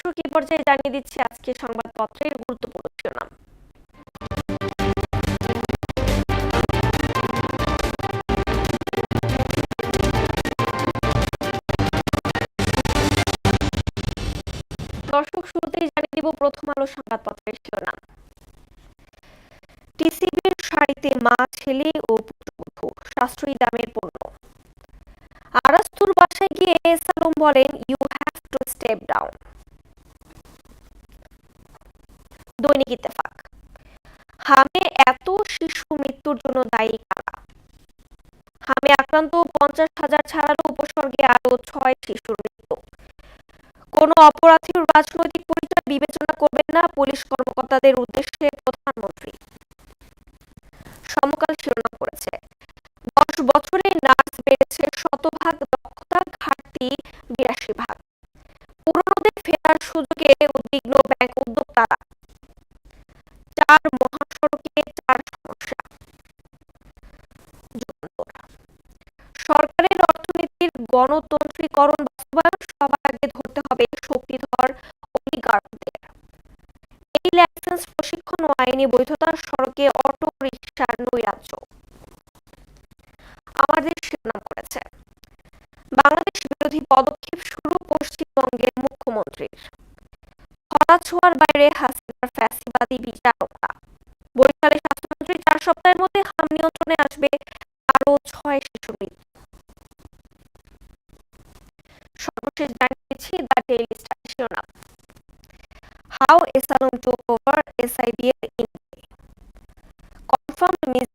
দর্শক এই পর্যায়ে জানিয়ে দিচ্ছি আজকে সংবাদপত্রের গুরুত্বপূর্ণ শিরোনাম। দর্শক শুরুতেই জানিয়ে দিব প্রথম আলো সংবাদপত্রের শিরোনাম। টিসিবির শাড়িতে মা, ছেলে ও পুত্রবধূ, সাশ্রয়ী দামের পণ্য। আরাস্তুর বাসায় গিয়ে এস আলম বলেন, you have to step down. Dainik Ittefaq, হামে এত শিশু মৃত্যুর জন্য দায়ী কারা? হামে আক্রান্ত 50,000 ছাড়ালো, উপসর্গে আরো 6 শিশুর মৃত্যু। কোনো অপরাধীর রাজনৈতিক পরিচয় বিবেচনা করবেন না, পুলিশ কর্মকর্তাদের উদ্দেশ্যে প্রধানমন্ত্রী। সমকাল শিরোনাম করেছে, 10 বছরে নার্স বেড়েছে শতভাগ, দক্ষতা ঘাটতি 82 ভাগ। পুরনোদের ফেরার সুযোগে উদ্বিগ্ন ব্যাংক উদ্যোক্তারা। 4 মহাসড়কে 4 সমস্যা। যুগান্তর, সরকারের অর্থনীতির গণতন্ত্রীকরণ বাস্তবায়ন, সবার আগে ধরতে হবে শক্তিধর অলিগার্কদের। এই লাইসেন্স, প্রশিক্ষণ ও আইনি বৈধতা, সড়কে অটো রিকশার নৈরাজ্য। আমাদের শিরোনাম করেছে, বাংলাদেশ বিরোধী পদক্ষেপ শুরু পশ্চিমবঙ্গের মুখ্যমন্ত্রীর। ধরাছোঁয়ার বাইরে হাসিনার ফ্যাসিবাদী বিচারকরা। বরিশালে স্বাস্থ্যমন্ত্রী, 4 সপ্তাহের মধ্যে হাম নিয়ন্ত্রণে আসবে, আরো 6 শিশু মৃত্যু। সর্বশেষ জানিয়েছি দ্য ডেইলি স্টার শিরোনাম, how S Alam took over SIB এর ইনডে, কনফার্মড মিস